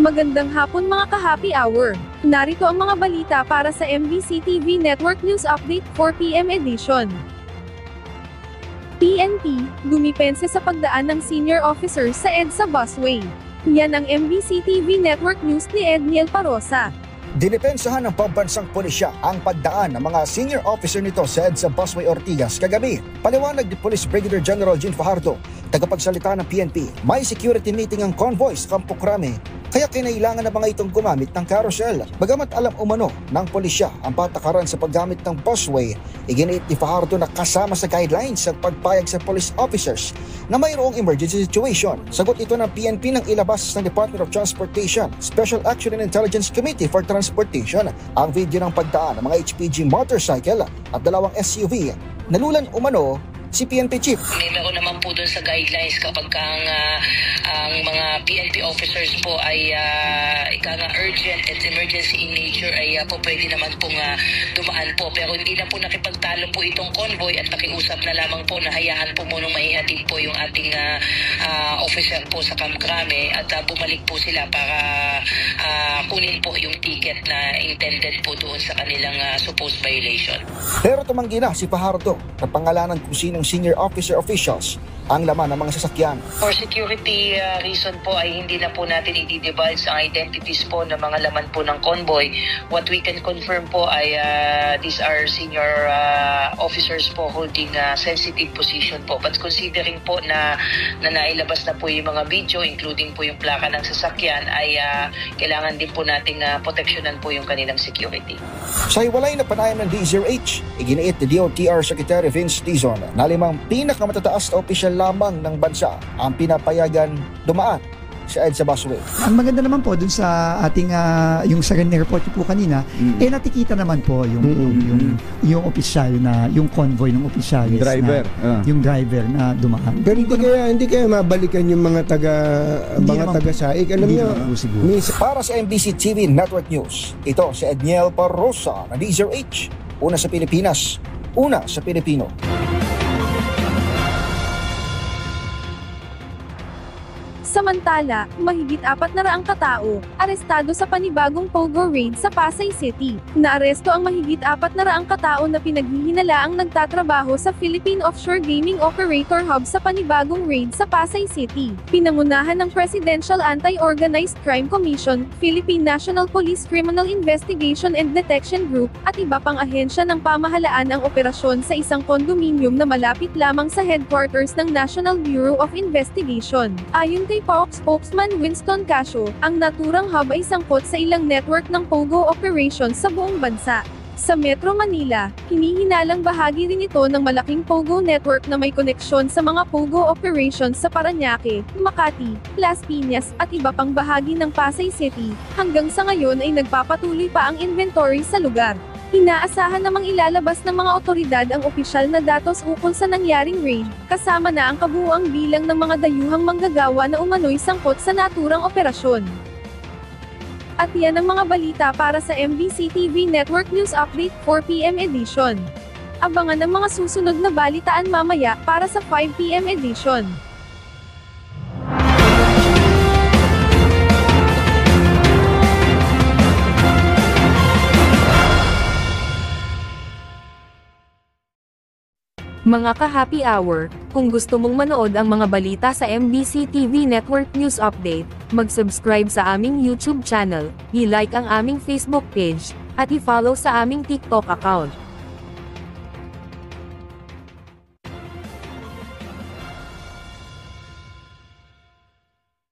Magandang hapon mga ka-happy hour. Narito ang mga balita para sa MBC TV Network News Update 4 PM edition. PNP, dumipense sa pagdaan ng senior officer sa EDSA busway. Yan ang MBC TV Network News ni Edniel Parosa. Dinipensahan ng pambansang pulisya ang pagdaan ng mga senior officer nito sa EDSA Busway Ortigas kagabi. Paliwanag ni Police Brigadier General Jean Fajardo, tagapagsalita ng PNP, may security meeting ang convoy sa Campo Crame, kaya kinailangan na mga itong gumamit ng carousel. Bagamat alam umano ng pulisya ang patakaran sa paggamit ng busway, iginiit ni Fajardo na kasama sa guidelines ang pagpayag sa police officers na mayroong emergency situation. Sagot ito ng PNP nang ilabas ng Department of Transportation Special Action and Intelligence Committee for Transportation ang video ng pagdaan ng mga HPG motorcycle at dalawang SUV. Nalulan umano si PNP Chief. May meron naman po doon sa guidelines kapag ang mga PNP officers po ay urgent at emergency in nature ay po pwede naman pong dumaan po. Pero hindi na po nakipagtalo po itong convoy at nakiusap na lamang po na hayaan po munang maihatid po yung ating officer po sa Camp Crame at bumalik po sila para kunin po yung ticket na intended po doon sa kanilang supposed violation. Pero tumanggi na si Fajardo na pangalanan kung sinong senior officer officials ang laman ng mga sasakyan. For security reason po ay hindi na po natin i-divulge ang identities po ng mga laman po ng convoy. What we can confirm po ay these are senior officers po holding sensitive position po. But considering po na nailabas na po yung mga video, including po yung plaka ng sasakyan, ay kailangan din po nating proteksyonan po yung kanilang security. Sa hiwalay na panayam ng DZRH, iginiit ni DOTR Secretary Vince Dizon na 5 pinakamatataas na opisyal lamang ng bansa ang pinapayagan dumaan sa EDSA busway. Ang maganda naman po dun sa ating yung sa report po kanina, natikita naman po yung opisyal na yung convoy ng opisyalis driver, yung driver na dumaan. Pero hindi kaya mabalikan yung mga taga saik. Alam niyo, para sa MBC TV Network News, ito si Edniel Parosa ng DZRH. Una sa Pilipinas, una sa Pilipino. Samantala, mahigit 400 katao, arestado sa panibagong Pogo raid sa Pasay City. Naaresto ang mahigit 400 katao na pinaghihinalaang nagtatrabaho sa Philippine Offshore Gaming Operator Hub sa panibagong raid sa Pasay City. Pinangunahan ng Presidential Anti-Organized Crime Commission, Philippine National Police Criminal Investigation and Detection Group, at iba pang ahensya ng pamahalaan ang operasyon sa isang kondominium na malapit lamang sa headquarters ng National Bureau of Investigation. Ayon kay POC spokesman Winston Casio, ang naturang hub ay sangkot sa ilang network ng Pogo operations sa buong bansa. Sa Metro Manila, hinihinalang bahagi rin ito ng malaking Pogo network na may koneksyon sa mga Pogo operations sa Parañaque, Makati, Las Piñas, at iba pang bahagi ng Pasay City. Hanggang sa ngayon ay nagpapatuloy pa ang inventory sa lugar. Inaasahan namang ilalabas ng mga otoridad ang opisyal na datos ukol sa nangyaring raid, kasama na ang kabuuang bilang ng mga dayuhang manggagawa na umano'y sangkot sa naturang operasyon. At yan ang mga balita para sa MBC TV Network News Update 4 PM edition. Abangan ang mga susunod na balitaan mamaya para sa 5 PM edition. Mga ka-happy hour, kung gusto mong manood ang mga balita sa MBC TV Network News Update, mag-subscribe sa aming YouTube channel, i-like ang aming Facebook page, at i-follow sa aming TikTok account.